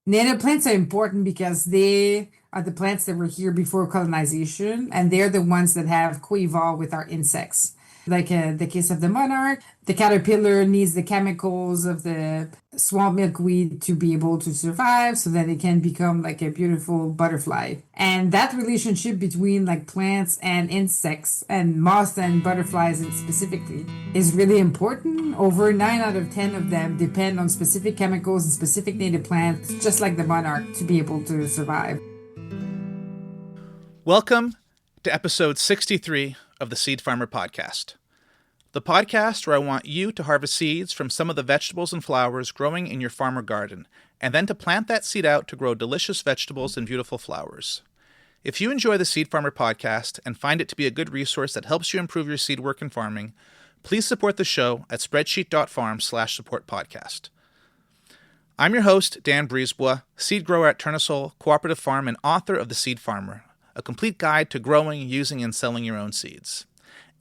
Native plants are important because they are the plants that were here before colonization, and they're the ones that have co-evolved with our insects. Like the case of the monarch, the caterpillar needs the chemicals of the swamp milkweed to be able to survive, so that it can become like a beautiful butterfly. And that relationship between like plants and insects and moths and butterflies and specifically is really important. Over 9 out of 10 of them depend on specific chemicals and specific native plants, just like the monarch, to be able to survive. Welcome to episode 63 of the Seed Farmer Podcast. The podcast where I want you to harvest seeds from some of the vegetables and flowers growing in your farm or garden, and then to plant that seed out to grow delicious vegetables and beautiful flowers. If you enjoy the Seed Farmer Podcast and find it to be a good resource that helps you improve your seed work and farming, please support the show at spreadsheet.farm/supportpodcast. I'm your host, Dan Brisebois, seed grower at Tournesol Cooperative Farm and author of The Seed Farmer, a complete guide to growing, using, and selling your own seeds.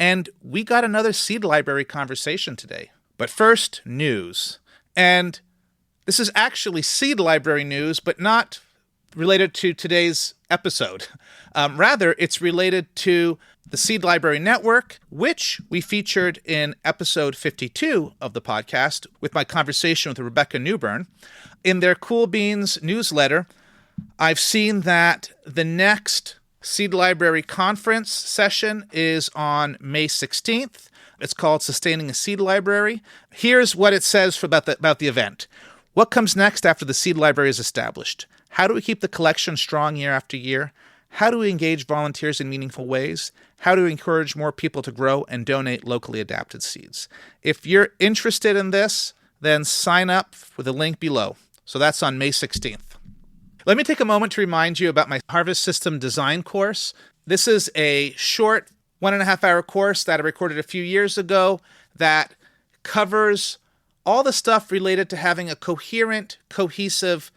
And we got another seed library conversation today. But first, news. And this is actually seed library news, but not related to today's episode. Rather, it's related to the Seed Library Network, which we featured in episode 52 of the podcast with my conversation with Rebecca Newburn. In their Cool Beans newsletter, I've seen that the next Seed Library Conference session is on May 16th. It's called Sustaining a Seed Library. Here's what it says about the event. What comes next after the Seed Library is established? How do we keep the collection strong year after year? How do we engage volunteers in meaningful ways? How do we encourage more people to grow and donate locally adapted seeds? If you're interested in this, then sign up with the link below. So that's on May 16th. Let me take a moment to remind you about my Harvest System Design course. This is a short 1.5-hour course that I recorded a few years ago that covers all the stuff related to having a coherent, cohesive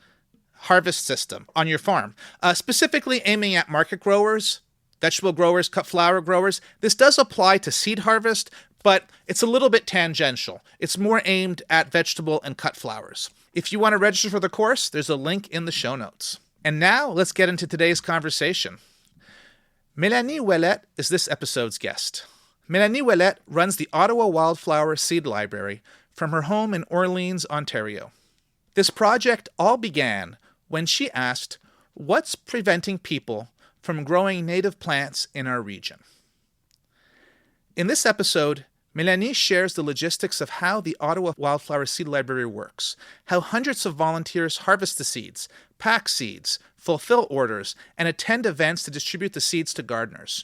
harvest system on your farm, specifically aiming at market growers, vegetable growers, cut flower growers. This does apply to seed harvest, but it's a little bit tangential. It's more aimed at vegetable and cut flowers. If you want to register for the course, there's a link in the show notes. And now let's get into today's conversation. Mélanie Ouellette is this episode's guest. Mélanie Ouellette runs the Ottawa Wildflower Seed Library from her home in Orleans, Ontario. This project all began when she asked, what's preventing people from growing native plants in our region? In this episode, Mélanie shares the logistics of how the Ottawa Wildflower Seed Library works, how hundreds of volunteers harvest the seeds, pack seeds, fulfill orders, and attend events to distribute the seeds to gardeners.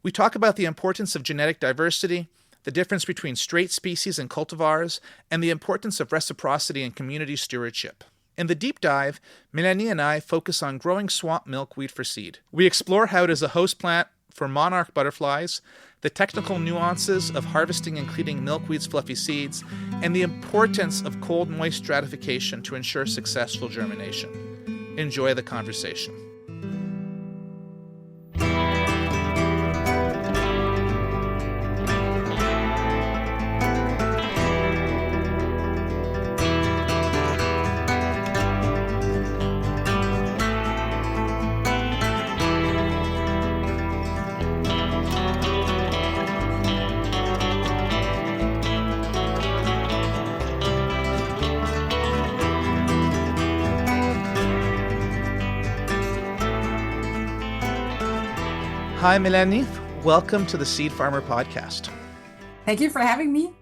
We talk about the importance of genetic diversity, the difference between straight species and cultivars, and the importance of reciprocity and community stewardship. In the deep dive, Mélanie and I focus on growing swamp milkweed for seed. We explore how it is a host plant for monarch butterflies, the technical nuances of harvesting and cleaning milkweed's fluffy seeds, and the importance of cold, moist stratification to ensure successful germination. Enjoy the conversation. Hi, Mélanie. Welcome to the Seed Farmer Podcast. Thank you for having me.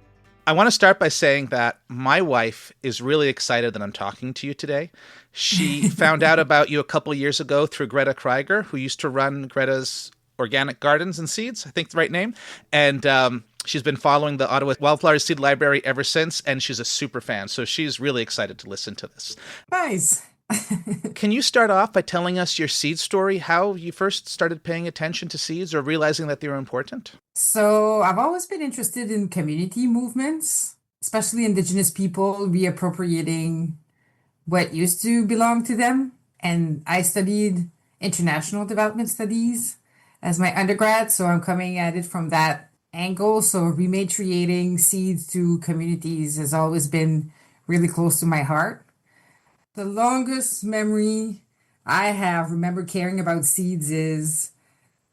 I want to start by saying that my wife is really excited that I'm talking to you today. She found out about you a couple years ago through Greta Krieger, who used to run Greta's Organic Gardens and Seeds, I think the right name. And she's been following the Ottawa Wildflower Seed Library ever since, and she's a super fan. So she's really excited to listen to this. Nice. Can you start off by telling us your seed story, how you first started paying attention to seeds or realizing that they were important? So I've always been interested in community movements, especially Indigenous people reappropriating what used to belong to them. And I studied international development studies as my undergrad, so I'm coming at it from that angle. So rematriating seeds to communities has always been really close to my heart. The longest memory I have remember caring about seeds is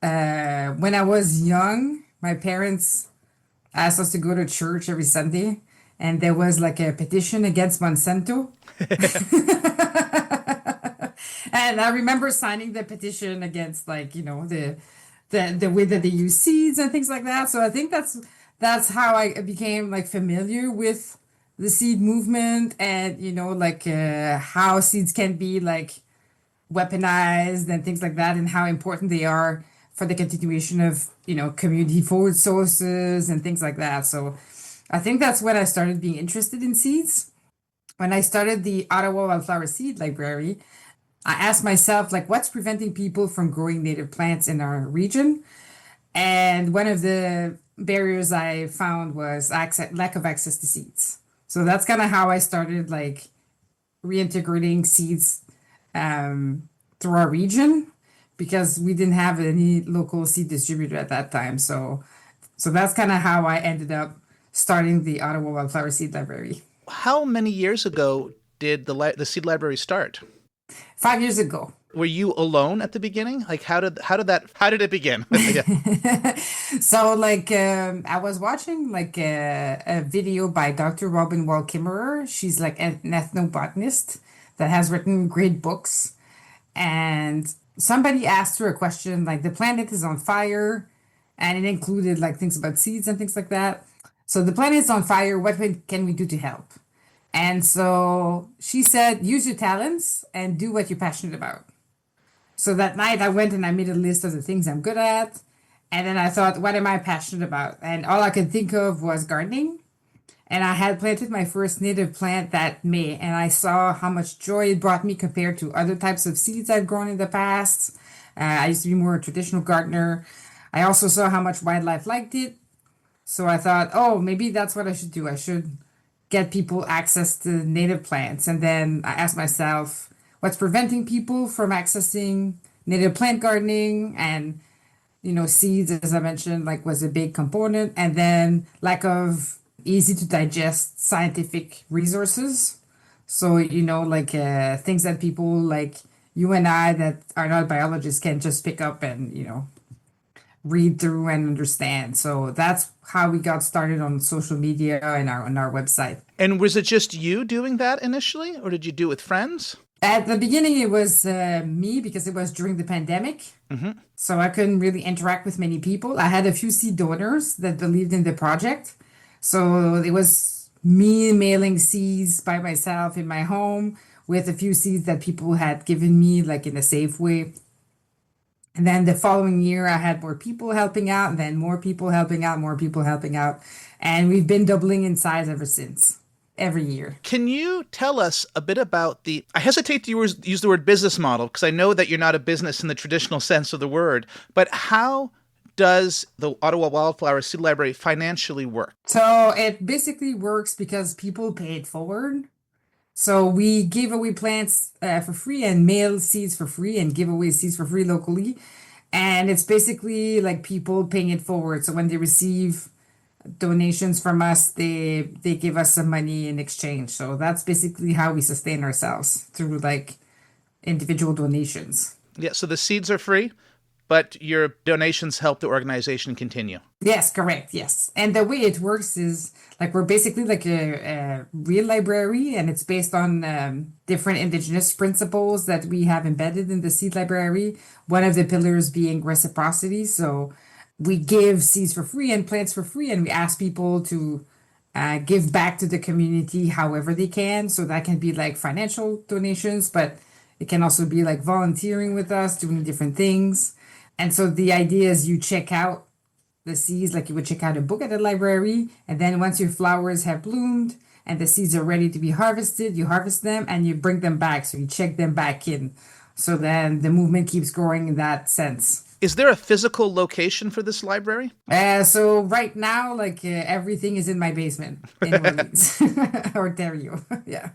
when I was young, my parents asked us to go to church every Sunday, and there was like a petition against Monsanto. And I remember signing the petition against like, the way that they use seeds and things like that. So I think that's how I became like familiar with the seed movement and like how seeds can be like weaponized and things like that and how important they are for the continuation of community food sources and things like that. So I think that's when I started being interested in seeds. When I started the Ottawa Wildflower Seed Library, I asked myself, like, what's preventing people from growing native plants in our region? And one of the barriers I found was lack of access to seeds. So that's kind of how I started, like, reintegrating seeds through our region because we didn't have any local seed distributor at that time. So that's kind of how I ended up starting the Ottawa Wildflower Seed Library. How many years ago did the seed library start? 5 years ago. Were you alone at the beginning? Like how did it begin? Yeah. So like I was watching like a video by Dr. Robin Wall Kimmerer. She's like an ethnobotanist that has written great books. And somebody asked her a question like the planet is on fire, and it included like things about seeds and things like that. So the planet is on fire. Can we do to help? And so she said, use your talents and do what you're passionate about. So that night I went and I made a list of the things I'm good at. And then I thought, what am I passionate about? And all I could think of was gardening. And I had planted my first native plant that May. And I saw how much joy it brought me compared to other types of seeds I'd grown in the past. I used to be more a traditional gardener. I also saw how much wildlife liked it. So I thought, oh, maybe that's what I should do. I should get people access to native plants. And then I asked myself, what's preventing people from accessing native plant gardening? And, seeds, as I mentioned, like was a big component. And then lack of easy to digest scientific resources. So, things that people like you and I that are not biologists can just pick up and, read through and understand. So that's how we got started on social media and on our website. And was it just you doing that initially, or did you do it with friends? At the beginning, it was me because it was during the pandemic. Mm-hmm. So I couldn't really interact with many people. I had a few seed donors that believed in the project. So it was me mailing seeds by myself in my home with a few seeds that people had given me, like in a safe way. And then the following year, I had more people helping out, and then more people helping out, more people helping out. And we've been doubling in size ever since, every year. Can you tell us a bit about I hesitate to use the word business model, because I know that you're not a business in the traditional sense of the word, but how does the Ottawa Wildflower Seed Library financially work? So it basically works because people pay it forward. So we give away plants for free and mail seeds for free and give away seeds for free locally. And it's basically like people paying it forward. So when they receive donations from us, they give us some money in exchange. So that's basically how we sustain ourselves through like individual donations. Yeah, so the seeds are free, but your donations help the organization continue. Yes, correct. Yes. And the way it works is like we're basically like a real library, and it's based on different indigenous principles that we have embedded in the seed library. One of the pillars being reciprocity. So we give seeds for free and plants for free, and we ask people to give back to the community however they can. So that can be like financial donations, but it can also be like volunteering with us, doing different things. And so the idea is you check out the seeds like you would check out a book at a library. And then once your flowers have bloomed and the seeds are ready to be harvested, you harvest them and you bring them back. So you check them back in. So then the movement keeps growing in that sense. Is there a physical location for this library? So right now, like everything is in my basement in Orleans, Ontario. Yeah.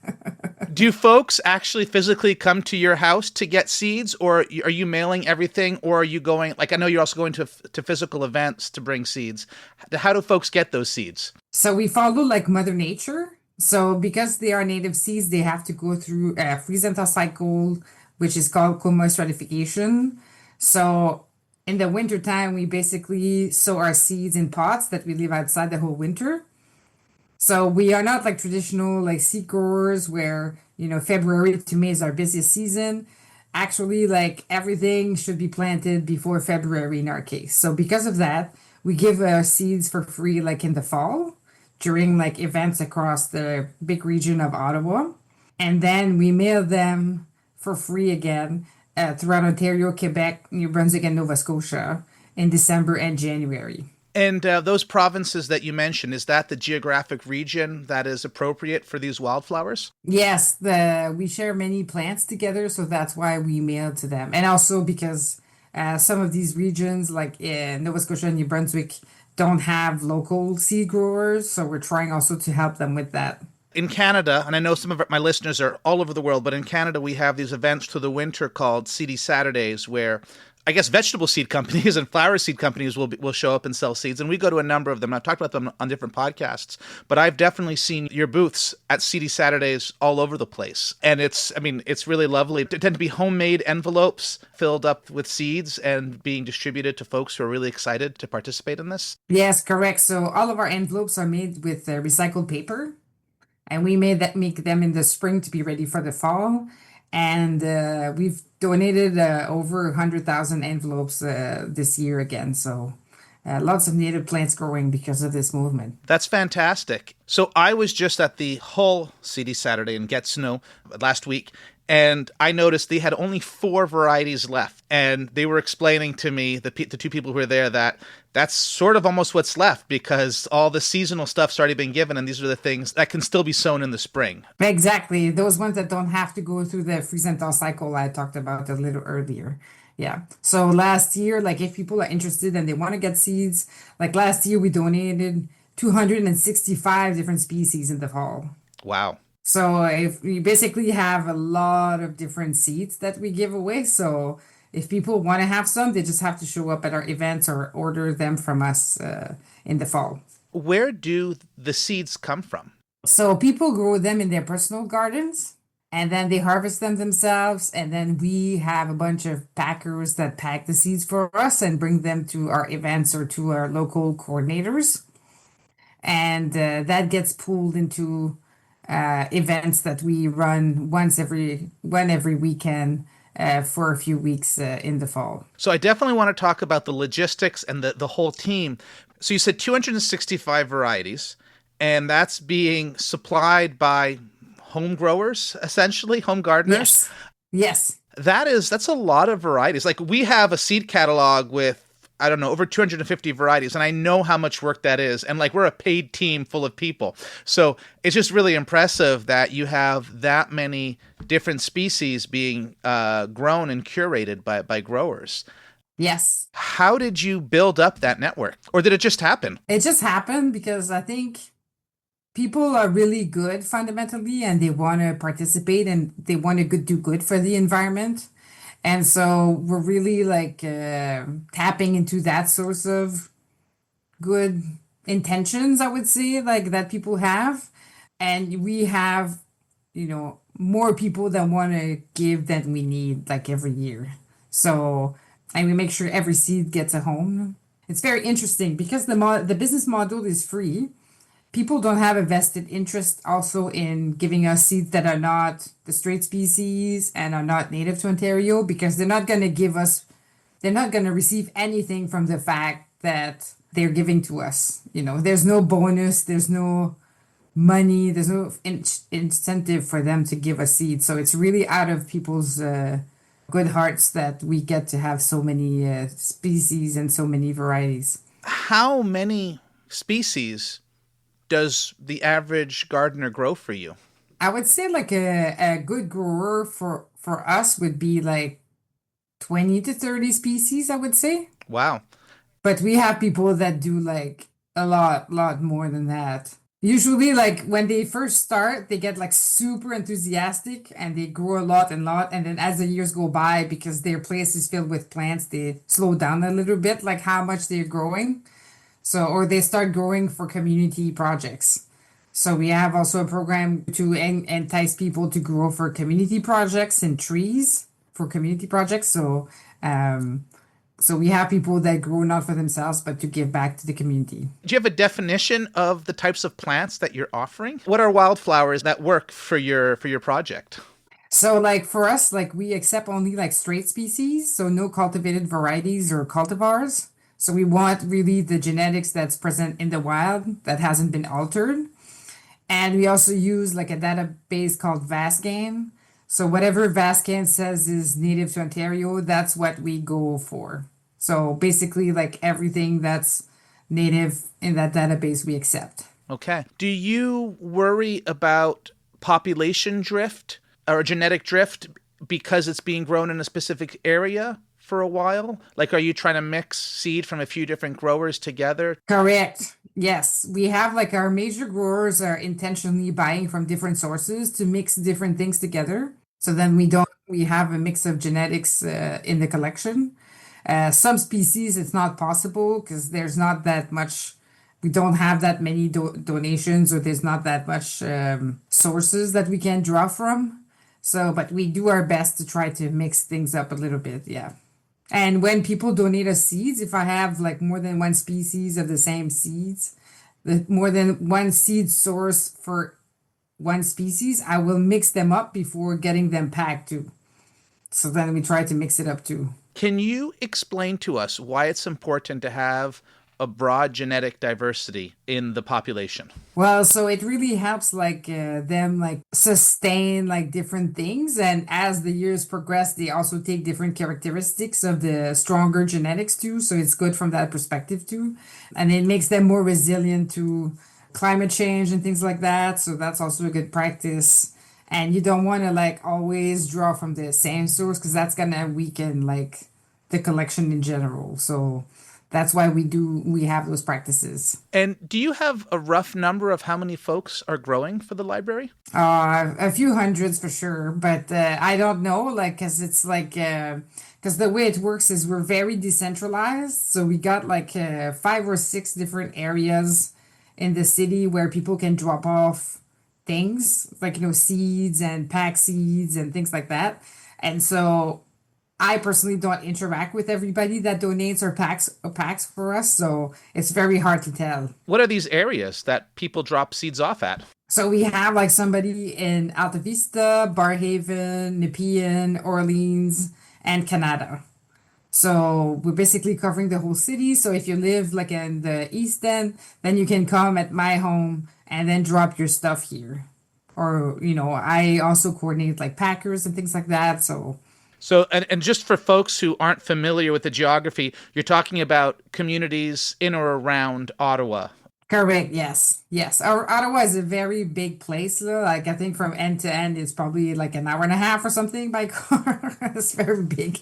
Do folks actually physically come to your house to get seeds, or are you mailing everything, or are you going, like I know you're also going to physical events to bring seeds. How do folks get those seeds? So we follow like Mother Nature. So because they are native seeds, they have to go through a freeze and thaw cycle, which is called cold stratification. So in the winter time, we basically sow our seeds in pots that we leave outside the whole winter. So we are not like traditional like seed growers where, February to May is our busiest season. Actually, like everything should be planted before February in our case. So because of that, we give seeds for free like in the fall during like events across the big region of Ottawa. And then we mail them for free again throughout Ontario, Quebec, New Brunswick, and Nova Scotia in December and January. And those provinces that you mentioned, is that the geographic region that is appropriate for these wildflowers? Yes, we share many plants together, so that's why we mail to them. And also because some of these regions, like in Nova Scotia and New Brunswick, don't have local seed growers, so we're trying also to help them with that. In Canada, and I know some of my listeners are all over the world, but in Canada we have these events through the winter called Seedy Saturdays, where I guess vegetable seed companies and flower seed companies will show up and sell seeds, and we go to a number of them. I've talked about them on different podcasts, but I've definitely seen your booths at Seedy Saturdays all over the place, and it's really lovely. They tend to be homemade envelopes filled up with seeds and being distributed to folks who are really excited to participate in this. Yes, correct. So all of our envelopes are made with recycled paper, and we make them in the spring to be ready for the fall. And we've donated over 100,000 envelopes this year again. So lots of native plants growing because of this movement. That's fantastic. So I was just at the Hull Seedy Saturday in Gatineau last week, and I noticed they had only 4 varieties left. And they were explaining to me, the two people who were there, that that's sort of almost what's left because all the seasonal stuff's already been given, and these are the things that can still be sown in the spring. Exactly. Those ones that don't have to go through the freeze and thaw cycle I talked about a little earlier. Yeah. So last year, like if people are interested and they want to get seeds, like last year we donated 265 different species in the fall. Wow. So if we basically have a lot of different seeds that we give away. So if people want to have some, they just have to show up at our events or order them from us in the fall. Where do the seeds come from? So people grow them in their personal gardens and then they harvest them themselves. And then we have a bunch of packers that pack the seeds for us and bring them to our events or to our local coordinators. And that gets pulled into events that we run one every weekend for a few weeks in the fall. So I definitely want to talk about the logistics and the whole team. So you said 265 varieties, and that's being supplied by home growers, essentially, home gardeners. Yes. That's a lot of varieties. Like we have a seed catalog with, I don't know, over 250 varieties. And I know how much work that is. And like, we're a paid team full of people. So it's just really impressive that you have that many different species being grown and curated by growers. Yes. How did you build up that network? Or did it just happen? It just happened because I think people are really good fundamentally and they want to participate and they want to do good for the environment. And so we're really like tapping into that source of good intentions, I would say, like that people have. And we have, more people that want to give than we need like every year. So, and we make sure every seed gets a home. It's very interesting because the business model is free. People don't have a vested interest also in giving us seeds that are not the straight species and are not native to Ontario because they're not going to receive anything from the fact that they're giving to us. There's no bonus, there's no money, there's no incentive for them to give us seeds. So it's really out of people's good hearts that we get to have so many species and so many varieties. How many species does the average gardener grow for you? I would say like a good grower for us would be like 20 to 30 species, I would say. Wow. But we have people that do like a lot more than that. Usually like when they first start, they get like super enthusiastic and they grow a lot. And then as the years go by, because their place is filled with plants, they slow down a little bit, like how much they're growing. So, or they start growing for community projects. So we have also a program to entice people to grow for community projects and trees for community projects. Um, so we have people that grow not for themselves, but to give back to the community. Do you have a definition of the types of plants that you're offering? What are wildflowers that work for your project? So like for us, like we accept only like straight species, so no cultivated varieties or cultivars. So we want really the genetics that's present in the wild that hasn't been altered. And we also use like a database called VASCAN. So whatever VASCAN says is native to Ontario, that's what we go for. So basically like everything that's native in that database we accept. Okay. Do you worry about population drift or genetic drift because it's being grown in a specific area for a while? Like, are you trying to mix seed from a few different growers together? Correct. Yes, we have like our major growers are intentionally buying from different sources to mix different things together. So then we have a mix of genetics in the collection. Some species it's not possible because there's not that much, we don't have that many donations or there's not that much sources that we can draw from. So, but we do our best to try to mix things up a little bit. Yeah. And when people donate us seeds, if I have like more than one species of the same seeds, more than one seed source for one species, I will mix them up before getting them packed too. So then we try to mix it up too. Can you explain to us why it's important to have a broad genetic diversity in the population? Well, so it really helps like them like sustain like different things, and as the years progress, they also take different characteristics of the stronger genetics too. So it's good from that perspective too, and it makes them more resilient to climate change and things like that. So that's also a good practice. And you don't want to like always draw from the same source because that's gonna weaken like the collection in general. So that's why we have those practices. And do you have a rough number of how many folks are growing for the library? A few hundreds for sure, but I don't know, like, cause it's like, cause the way it works is we're very decentralized. So we got like 5 or 6 different areas in the city where people can drop off things, like, seeds and pack seeds and things like that. And so I personally don't interact with everybody that donates or packs for us, so it's very hard to tell. What are these areas that people drop seeds off at? So we have like somebody in Alta Vista, Barhaven, Nepean, Orleans, and Canada. So we're basically covering the whole city. So if you live like in the East End, then you can come at my home and then drop your stuff here. Or, I also coordinate like packers and things like that. So, and just for folks who aren't familiar with the geography, you're talking about communities in or around Ottawa. Correct. Yes. Yes. Our Ottawa is a very big place. Like I think from end to end, it's probably like an hour and a half or something by car. It's very big.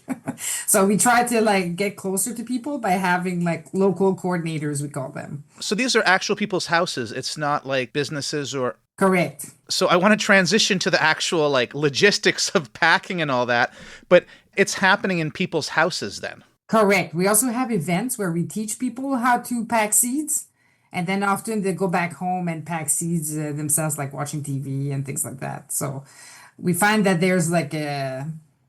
So we try to like get closer to people by having like local coordinators, we call them. So these are actual people's houses. It's not like businesses or. Correct. So I want to transition to the actual like logistics of packing and all that, but it's happening in people's houses then. Correct. We also have events where we teach people how to pack seeds. And then often they go back home and pack seeds themselves, like watching TV and things like that. So we find that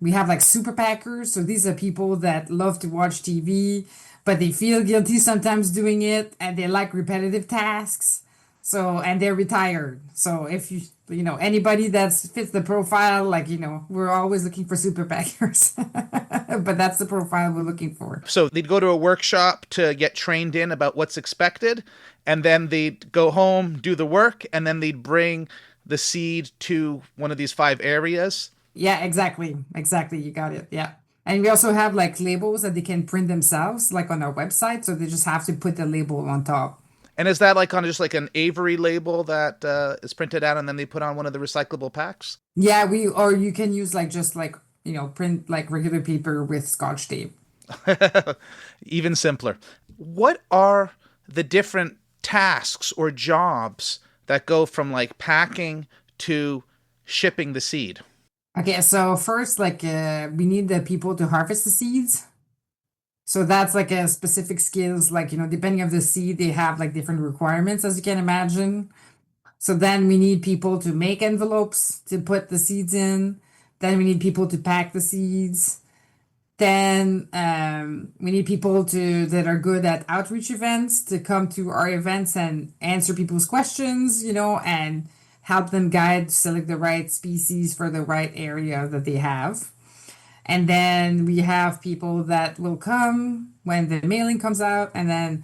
we have like super packers. So these are people that love to watch TV, but they feel guilty sometimes doing it and they like repetitive tasks. So, and they're retired. So if anybody that fits the profile, like, we're always looking for super packers, but that's the profile we're looking for. So they'd go to a workshop to get trained in about what's expected, and then they'd go home, do the work, and then they'd bring the seed to one of these 5 areas. Yeah, exactly. Exactly. You got it. Yeah. And we also have like labels that they can print themselves, like on our website. So they just have to put the label on top. And is that like on just like an Avery label that is printed out and then they put on one of the recyclable packs? Yeah, or you can use like just like, print like regular paper with Scotch tape. Even simpler. What are the different tasks or jobs that go from like packing to shipping the seed? Okay, so first, like we need the people to harvest the seeds. So that's like a specific skills, like, depending of the seed, they have like different requirements, as you can imagine. So then we need people to make envelopes to put the seeds in. Then we need people to pack the seeds. Then we need people to that are good at outreach events to come to our events and answer people's questions, and help them guide to select the right species for the right area that they have. And then we have people that will come when the mailing comes out, and then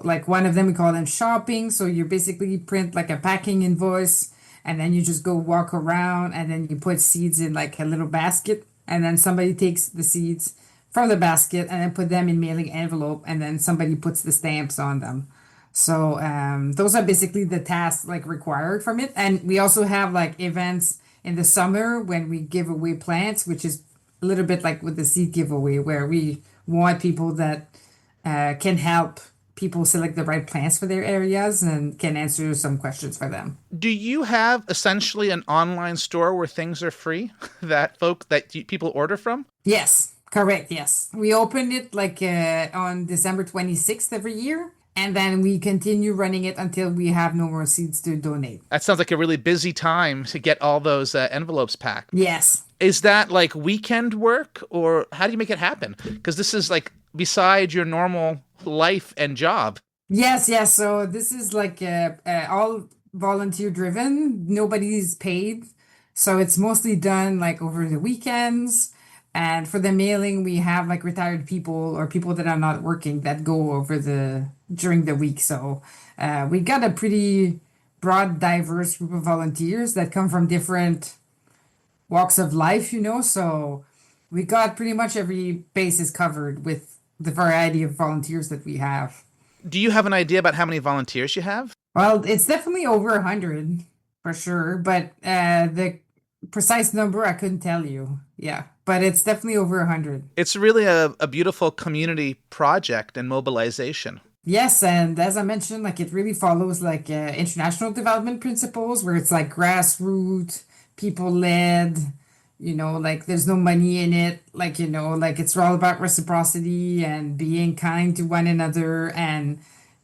like one of them we call them shopping. So you basically print like a packing invoice, and then you just go walk around, and then you put seeds in like a little basket, and then somebody takes the seeds from the basket and then put them in mailing envelope, and then somebody puts the stamps on them. So those are basically the tasks like required from it. And we also have like events in the summer when we give away plants, which is a little bit like with the seed giveaway, where we want people that can help people select the right plants for their areas and can answer some questions for them. Do you have essentially an online store where things are free that people order from? Yes, correct. Yes. We opened it like on December 26th every year. And then we continue running it until we have no more seeds to donate. That sounds like a really busy time to get all those envelopes packed. Yes. Is that like weekend work, or how do you make it happen? Because this is like beside your normal life and job. Yes, yes. So this is like all volunteer driven. Nobody's paid. So it's mostly done like over the weekends. And for the mailing, we have like retired people or people that are not working that go over during the week. So we got a pretty broad, diverse group of volunteers that come from different walks of life, So we got pretty much every basis covered with the variety of volunteers that we have. Do you have an idea about how many volunteers you have? Well, it's definitely over 100 for sure, but the precise number I couldn't tell you. Yeah, but it's definitely over 100. It's really a beautiful community project and mobilization. Yes, and as I mentioned, like it really follows like international development principles where it's like grassroots, people led, like there's no money in it, like like it's all about reciprocity and being kind to one another and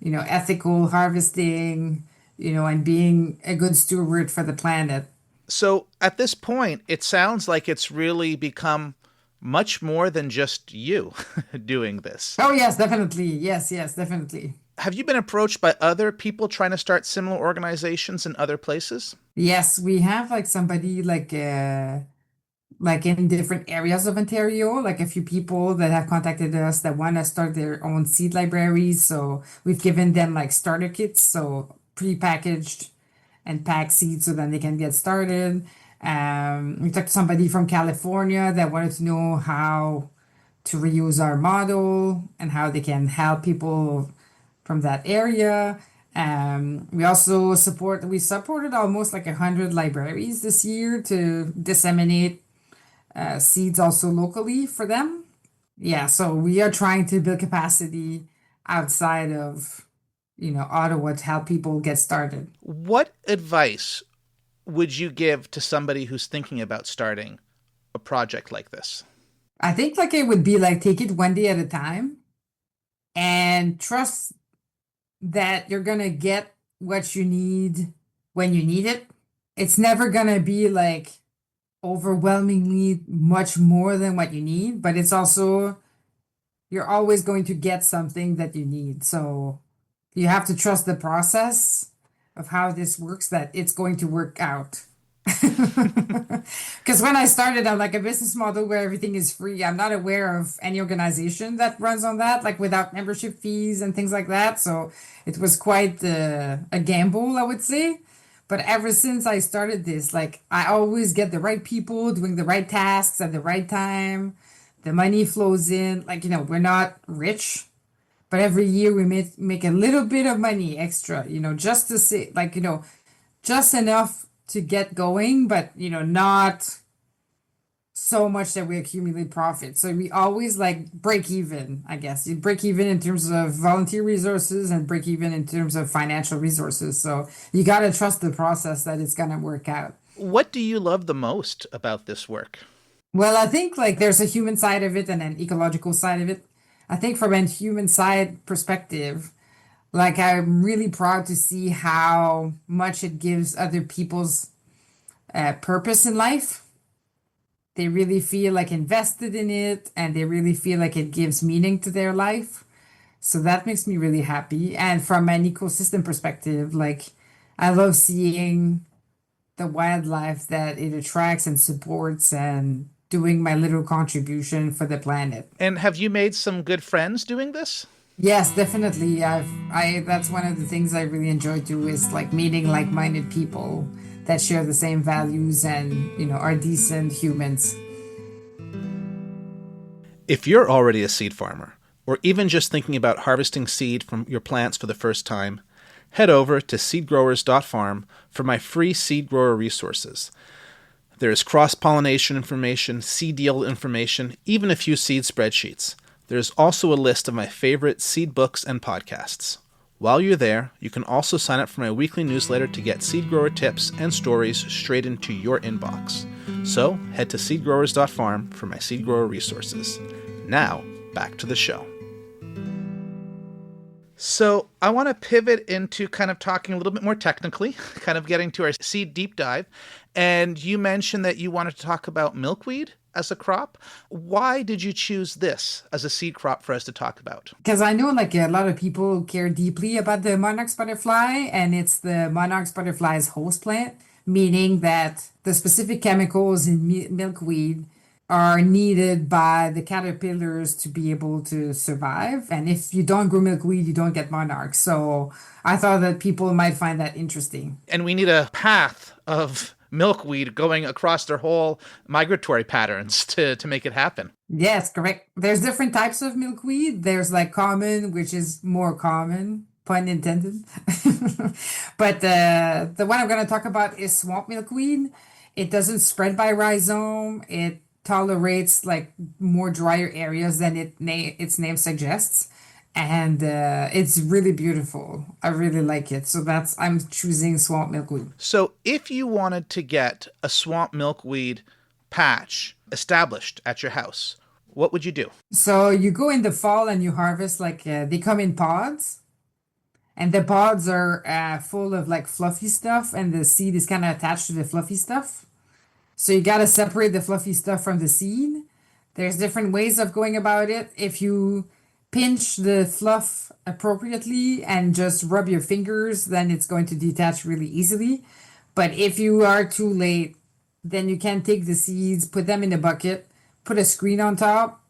ethical harvesting, and being a good steward for the planet. So at this point, it sounds like it's really become much more than just you doing this. Oh, yes, definitely. Yes, yes, definitely. Have you been approached by other people trying to start similar organizations in other places? Yes, we have like somebody like in different areas of Ontario, like a few people that have contacted us that want to start their own seed libraries. So we've given them like starter kits, so pre-packaged and packed seeds so then they can get started. We talked to somebody from California that wanted to know how to reuse our model and how they can help people from that area. We supported almost like 100 libraries this year to disseminate seeds also locally for them. Yeah, so we are trying to build capacity outside of, Ottawa to help people get started. What advice would you give to somebody who's thinking about starting a project like this? I think like it would be like take it one day at a time and trust that you're gonna get what you need when you need it. It's never gonna be like overwhelmingly much more than what you need, but it's also you're always going to get something that you need. So you have to trust the process of how this works, that it's going to work out. Because when I started on like a business model where everything is free, I'm not aware of any organization that runs on that, like without membership fees and things like that. So it was quite a gamble, I would say. But ever since I started this, like I always get the right people doing the right tasks at the right time. The money flows in. Like, we're not rich, but every year we make a little bit of money extra, just to say, like, just enough to get going, but, not so much that we accumulate profit. So we always like break even, I guess. You break even in terms of volunteer resources and break even in terms of financial resources. So you got to trust the process that it's going to work out. What do you love the most about this work? Well, I think like there's a human side of it and an ecological side of it. I think from a human side perspective, Like, I'm really proud to see how much it gives other people's purpose in life. They really feel like invested in it and they really feel like it gives meaning to their life. So that makes me really happy. And from an ecosystem perspective, like, I love seeing the wildlife that it attracts and supports and doing my little contribution for the planet. And have you made some good friends doing this? Yes, definitely. That's one of the things I really enjoy too is like meeting like-minded people that share the same values and, are decent humans. If you're already a seed farmer, or even just thinking about harvesting seed from your plants for the first time, head over to seedgrowers.farm for my free seed grower resources. There is cross-pollination information, seed yield information, even a few seed spreadsheets. There's also a list of my favorite seed books and podcasts. While you're there, you can also sign up for my weekly newsletter to get seed grower tips and stories straight into your inbox. So head to seedgrowers.farm for my seed grower resources. Now, back to the show. So I want to pivot into kind of talking a little bit more technically, kind of getting to our seed deep dive. And you mentioned that you wanted to talk about milkweed as a crop. Why did you choose this as a seed crop for us to talk about? Because I know like a lot of people care deeply about the monarch butterfly, and it's the monarch butterfly's host plant, meaning that the specific chemicals in milkweed are needed by the caterpillars to be able to survive. And if you don't grow milkweed, you don't get monarch. So I thought that people might find that interesting. And we need a path of milkweed going across their whole migratory patterns to make it happen. Yes, correct. There's different types of milkweed. There's like common, which is more common, pun intended. But the one I'm going to talk about is swamp milkweed. It doesn't spread by rhizome. It tolerates like more drier areas than its name suggests. And it's really beautiful. I really like it. So I'm choosing swamp milkweed. So if you wanted to get a swamp milkweed patch established at your house, what would you do? So you go in the fall and you harvest like they come in pods, and the pods are full of like fluffy stuff, and the seed is kind of attached to the fluffy stuff. So you got to separate the fluffy stuff from the seed. There's different ways of going about it. If you pinch the fluff appropriately and just rub your fingers, then it's going to detach really easily. But if you are too late, then you can take the seeds, put them in a bucket, put a screen on top,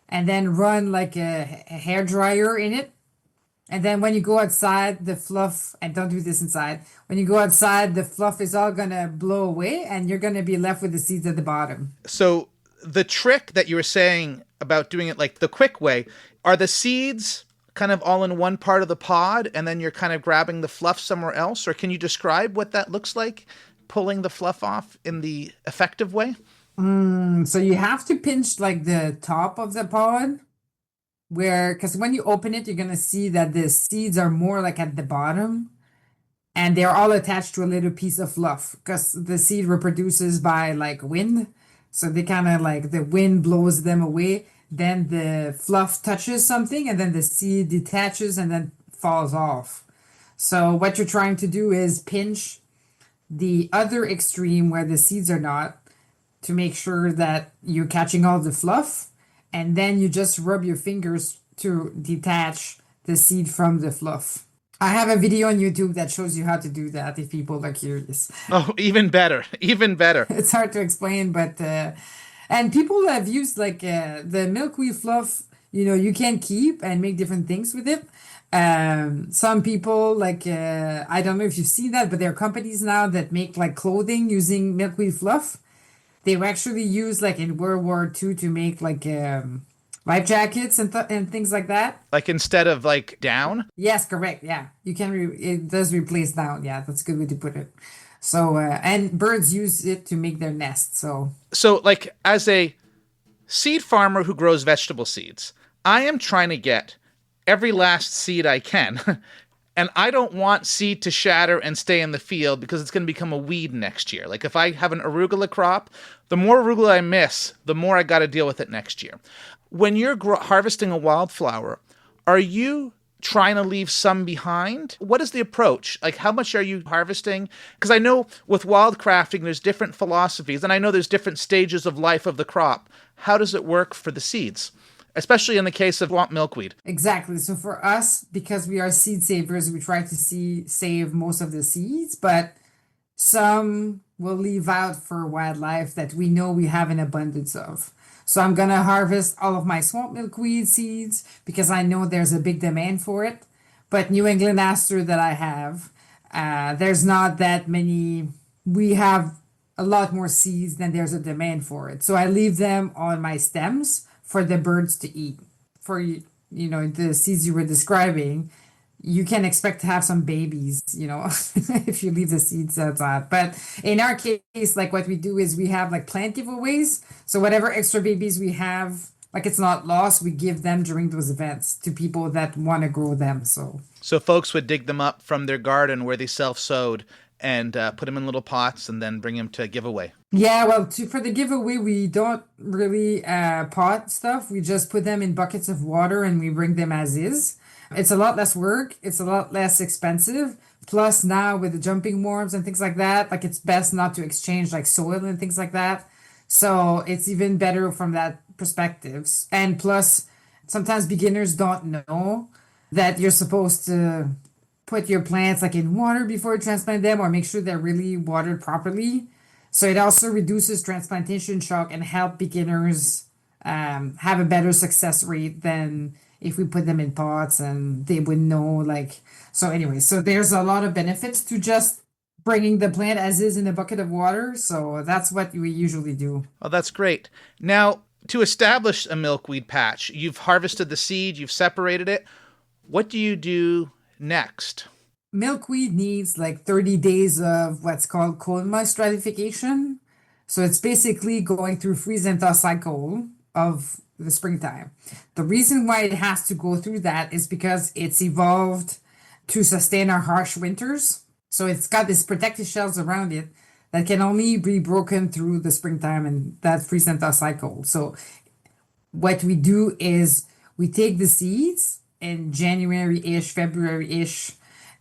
and then run like a hair dryer in it. And then when you go outside, the fluff, and don't do this inside, when you go outside, the fluff is all going to blow away and you're going to be left with the seeds at the bottom. So the trick that you were saying about doing it like the quick way, are the seeds kind of all in one part of the pod and then you're kind of grabbing the fluff somewhere else? Or can you describe what that looks like, pulling the fluff off in the effective way? So you have to pinch like the top of the pod because when you open it, you're going to see that the seeds are more like at the bottom and they're all attached to a little piece of fluff because the seed reproduces by like wind. So they kind of like the wind blows them away. Then the fluff touches something and then the seed detaches and then falls off. So what you're trying to do is pinch the other extreme where the seeds are not to make sure that you're catching all the fluff. And then you just rub your fingers to detach the seed from the fluff. I have a video on YouTube that shows you how to do that if people are curious. Oh, even better, even better. It's hard to explain, but and people have used like the milkweed fluff, you can keep and make different things with it. Some people like I don't know if you've seen that, but there are companies now that make like clothing using milkweed fluff. They were actually used like in World War II to make like life jackets and things like that. Like instead of like down? Yes, correct. Yeah, you can. It does replace down. Yeah, that's a good way to put it. So and birds use it to make their nests. So like as a seed farmer who grows vegetable seeds, I am trying to get every last seed I can. And I don't want seed to shatter and stay in the field because it's going to become a weed next year. Like if I have an arugula crop, the more arugula I miss, the more I got to deal with it next year. When you're harvesting a wildflower, are you trying to leave some behind? What is the approach? Like, how much are you harvesting? Because I know with wildcrafting, there's different philosophies, and I know there's different stages of life of the crop. How does it work for the seeds? Especially in the case of swamp milkweed. Exactly. So for us, because we are seed savers, we try to save most of the seeds, but some will leave out for wildlife that we know we have an abundance of. So I'm gonna harvest all of my swamp milkweed seeds because I know there's a big demand for it. But New England aster that I have, there's not that many. We have a lot more seeds than there's a demand for it. So I leave them on my stems for the birds to eat. For the seeds you were describing, you can expect to have some babies, if you leave the seeds outside. But in our case, like what we do is we have like plant giveaways. So whatever extra babies we have, like it's not lost, we give them during those events to people that want to grow them. So folks would dig them up from their garden where they self-sowed and put them in little pots and then bring them to giveaway. Yeah, well, for the giveaway, we don't really pot stuff. We just put them in buckets of water and we bring them as is. It's a lot less work. It's a lot less expensive. Plus now with the jumping worms and things like that, like it's best not to exchange like soil and things like that. So it's even better from that perspective. And plus, sometimes beginners don't know that you're supposed to put your plants like in water before you transplant them or make sure they're really watered properly. So it also reduces transplantation shock and help beginners have a better success rate than if we put them in pots and they would know like. So anyway, so there's a lot of benefits to just bringing the plant as is in a bucket of water. So that's what we usually do. Oh, that's great. Now, to establish a milkweed patch, you've harvested the seed, you've separated it. What do you do next? Milkweed needs like 30 days of what's called cold moist stratification. So it's basically going through freeze and thaw cycle of the springtime. The reason why it has to go through that is because it's evolved to sustain our harsh winters. So it's got this protective shells around it that can only be broken through the springtime and that freeze and thaw cycle. So what we do is we take the seeds in January-ish, February-ish,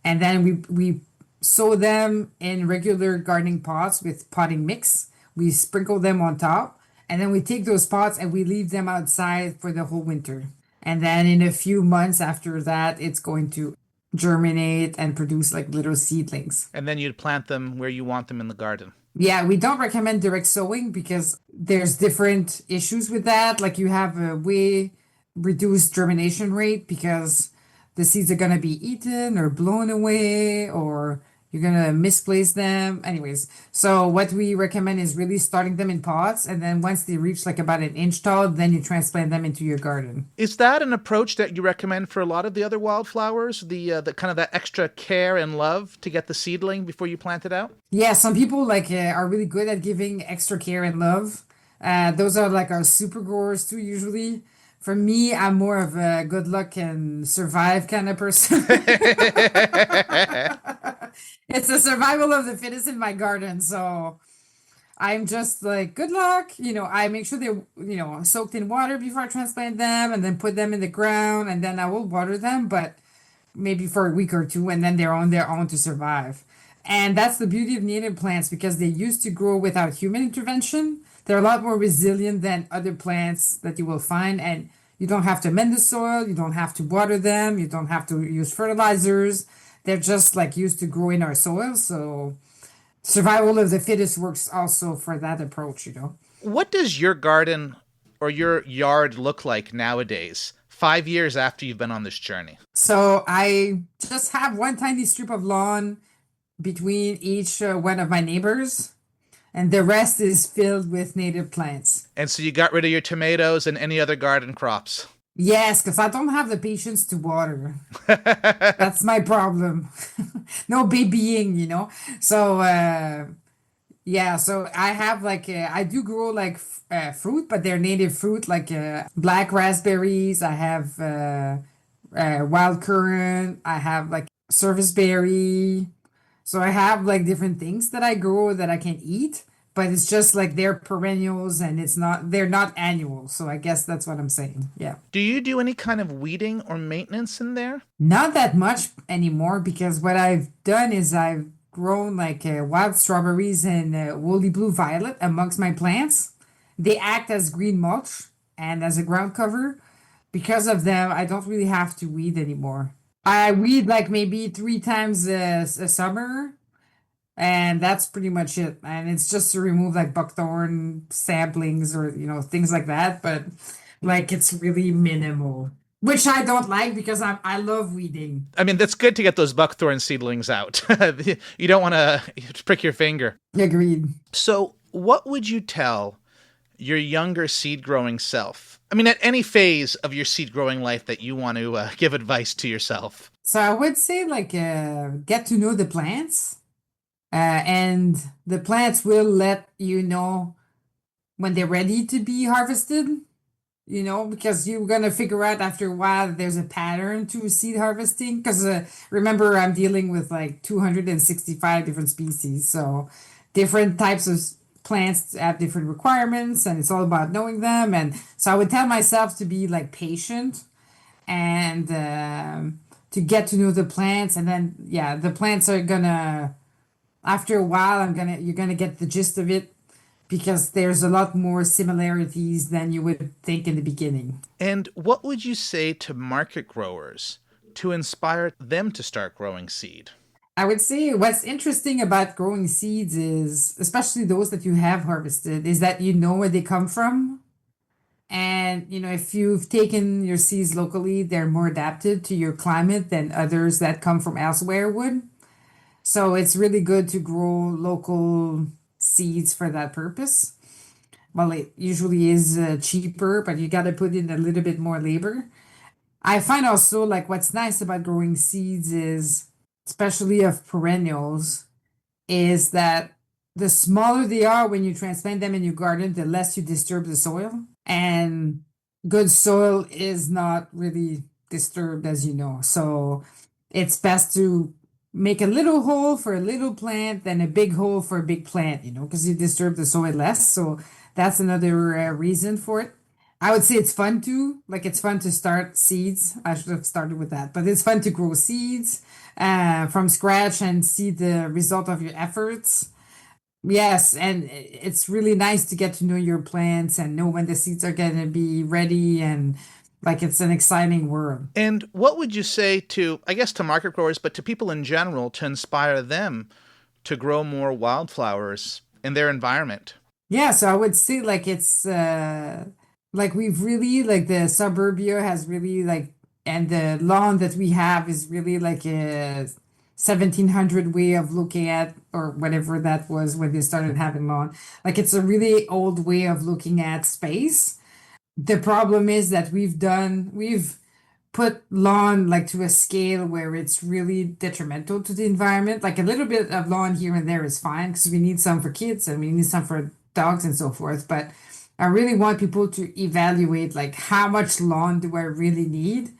and then we sow them in regular gardening pots with potting mix. We sprinkle them on top, and then we take those pots and we leave them outside for the whole winter. And then in a few months after that, it's going to germinate and produce like little seedlings. And then you'd plant them where you want them in the garden. Yeah, we don't recommend direct sowing because there's different issues with that. Like you have a way reduced germination rate because the seeds are going to be eaten or blown away or you're going to misplace them. Anyways, so what we recommend is really starting them in pots. And then once they reach like about an inch tall, then you transplant them into your garden. Is that an approach that you recommend for a lot of the other wildflowers? The kind of that extra care and love to get the seedling before you plant it out? Yeah, some people like are really good at giving extra care and love. Those are like our super growers too, usually. For me, I'm more of a good luck and survive kind of person. It's the survival of the fittest in my garden. So I'm just like, good luck. I make sure they're, soaked in water before I transplant them and then put them in the ground and then I will water them, but maybe for a week or two and then they're on their own to survive. And that's the beauty of native plants because they used to grow without human intervention. They're a lot more resilient than other plants that you will find. And you don't have to mend the soil. You don't have to water them. You don't have to use fertilizers. They're just like used to grow in our soil. So survival of the fittest works also for that approach. What does your garden or your yard look like nowadays, 5 years after you've been on this journey? So I just have one tiny strip of lawn between each one of my neighbors. And the rest is filled with native plants. And so you got rid of your tomatoes and any other garden crops? Yes, because I don't have the patience to water. That's my problem. No babying. So, yeah, so I have like, I do grow like fruit, but they're native fruit, like black raspberries. I have wild currant. I have like serviceberry. So I have like different things that I grow that I can eat, but it's just like they're perennials and they're not annual. So I guess that's what I'm saying. Yeah. Do you do any kind of weeding or maintenance in there? Not that much anymore because what I've done is I've grown like wild strawberries and woolly blue violet amongst my plants. They act as green mulch and as a ground cover. Because of them, I don't really have to weed anymore. I weed like maybe 3 times a summer, and that's pretty much it. And it's just to remove like buckthorn samplings or things like that. But like it's really minimal, which I don't like because I love weeding. I mean, that's good to get those buckthorn seedlings out. You don't want to prick your finger. Agreed. So, what would you tell your younger seed growing self? I mean, at any phase of your seed growing life that you want to give advice to yourself. So I would say like get to know the plants, and the plants will let you know when they're ready to be harvested. Because you're gonna figure out after a while that there's a pattern to seed harvesting. Because remember, I'm dealing with like 265 different species, so different types of plants have different requirements, and it's all about knowing them. And so I would tell myself to be like patient and to get to know the plants, and then yeah, the plants are gonna after a while you're gonna get the gist of it because there's a lot more similarities than you would think in the beginning. And what would you say to market growers to inspire them to start growing seed? I would say what's interesting about growing seeds is, especially those that you have harvested, is that you know where they come from. And, if you've taken your seeds locally, they're more adapted to your climate than others that come from elsewhere would. So it's really good to grow local seeds for that purpose. Well, it usually is cheaper, but you got to put in a little bit more labor. I find also like what's nice about growing seeds is, especially of perennials, is that the smaller they are when you transplant them in your garden, the less you disturb the soil. And good soil is not really disturbed, as you know. So it's best to make a little hole for a little plant than a big hole for a big plant, because you disturb the soil less. So that's another reason for it. I would say it's fun too. Like it's fun to start seeds. I should have started with that, but it's fun to grow seeds from scratch and see the result of your efforts. Yes, and it's really nice to get to know your plants and know when the seeds are going to be ready, and like it's an exciting world. And what would you say to, I guess, to market growers, but to people in general to inspire them to grow more wildflowers in their environment? Yeah, so I would say like it's like we've really like the suburbia has really like and the lawn that we have is really like a 1700 way of looking at or whatever that was when they started having lawn. Like it's a really old way of looking at space. The problem is that we've put lawn like to a scale where it's really detrimental to the environment. Like a little bit of lawn here and there is fine because we need some for kids and we need some for dogs and so forth. But I really want people to evaluate like how much lawn do I really need,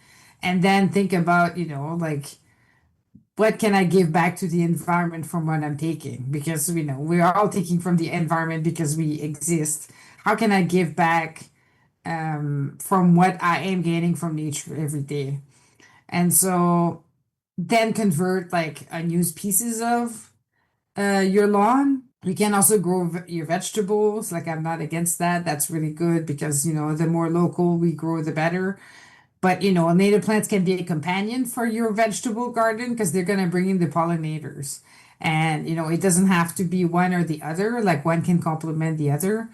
and then think about, like what can I give back to the environment from what I'm taking? Because we're all taking from the environment because we exist. How can I give back from what I am gaining from nature every day? And so then convert like unused pieces of your lawn. You can also grow your vegetables. Like I'm not against that. That's really good because the more local we grow, the better. But native plants can be a companion for your vegetable garden because they're going to bring in the pollinators. And it doesn't have to be one or the other. Like one can complement the other.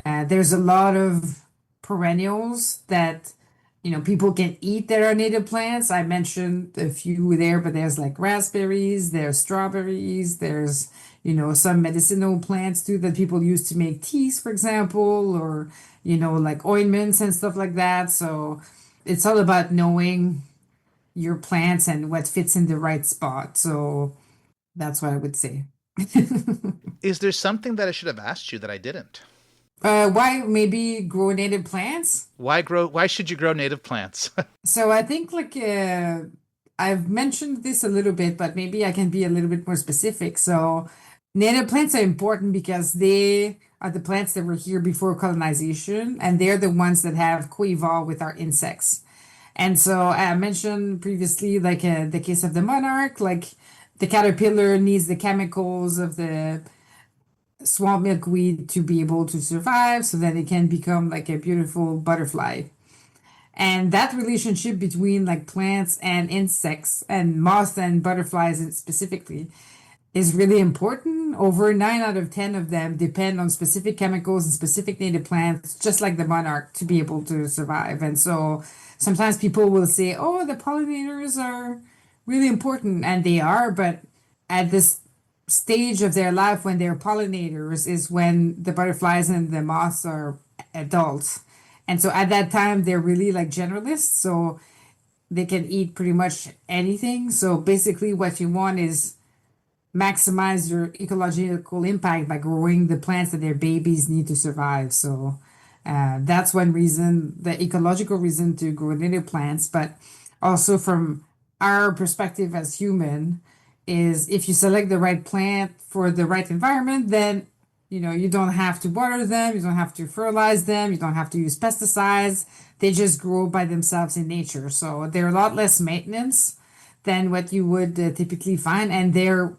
There's a lot of perennials that people can eat that are native plants. I mentioned a few there, but there's like raspberries, there's strawberries, there's some medicinal plants too that people use to make teas, for example, or like ointments and stuff like that. So it's all about knowing your plants and what fits in the right spot. So that's what I would say. Is there something that I should have asked you that I didn't? Why maybe grow native plants? Why should you grow native plants? So I think like I've mentioned this a little bit, but maybe I can be a little bit more specific. So Native plants are important because they are the plants that were here before colonization, and they're the ones that have co-evolved with our insects. And so I mentioned previously, like the case of the monarch, like the caterpillar needs the chemicals of the swamp milkweed to be able to survive, so that it can become like a beautiful butterfly. And that relationship between like plants and insects and moths and butterflies specifically is really important. Over 9 out of 10 of them depend on specific chemicals and specific native plants, just like the monarch, to be able to survive. And so sometimes people will say, oh, the pollinators are really important, and they are, but at this stage of their life when they're pollinators is when the butterflies and the moths are adults. And so at that time, they're really like generalists. So they can eat pretty much anything. So basically, what you want is maximize your ecological impact by growing the plants that their babies need to survive. So that's one reason, the ecological reason to grow native plants. But also from our perspective as human, is if you select the right plant for the right environment, then you don't have to water them, you don't have to fertilize them, you don't have to use pesticides. They just grow by themselves in nature. So they're a lot less maintenance than what you would typically find, and they're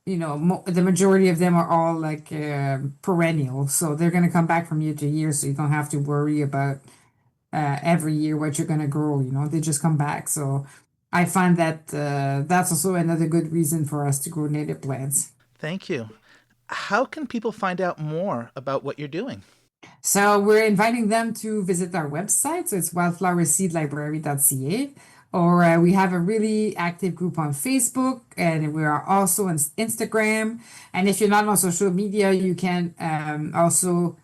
the majority of them are all like perennial, so they're going to come back from year to year, so you don't have to worry about every year what you're going to grow. They just come back. So I find that that's also another good reason for us to grow native plants. Thank you. How can people find out more about what you're doing? So we're inviting them to visit our website. So it's wildflowerseedlibrary.ca. Or we have a really active group on Facebook, and we are also on Instagram. And if you're not on social media, you can also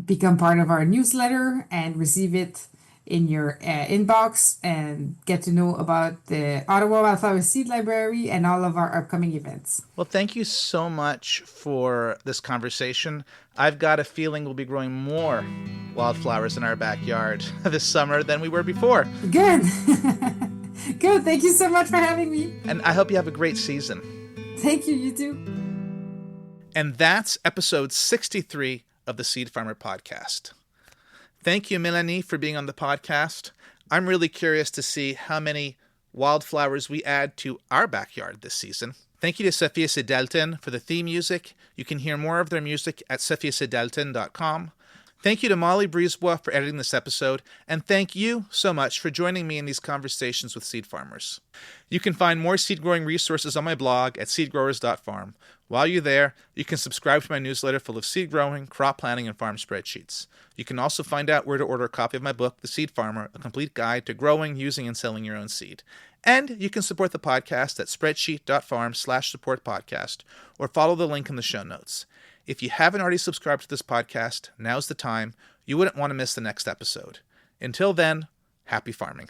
become part of our newsletter and receive it in your inbox and get to know about the Ottawa Wildflower Seed Library and all of our upcoming events. Well, thank you so much for this conversation. I've got a feeling we'll be growing more wildflowers in our backyard this summer than we were before. Good. Good. Thank you so much for having me. And I hope you have a great season. Thank you. You too. And that's episode 63 of the Seed Farmer Podcast. Thank you, Mélanie, for being on the podcast. I'm really curious to see how many wildflowers we add to our backyard this season. Thank you to Sophia Sidelton for the theme music. You can hear more of their music at sophiasidelton.com. Thank you to Molly Brisebois for editing this episode, and thank you so much for joining me in these conversations with seed farmers. You can find more seed growing resources on my blog at seedgrowers.farm. While you're there, you can subscribe to my newsletter full of seed growing, crop planning, and farm spreadsheets. You can also find out where to order a copy of my book, The Seed Farmer, a complete guide to growing, using, and selling your own seed. And you can support the podcast at spreadsheet.farm/support-podcast or follow the link in the show notes. If you haven't already subscribed to this podcast, now's the time. You wouldn't want to miss the next episode. Until then, happy farming.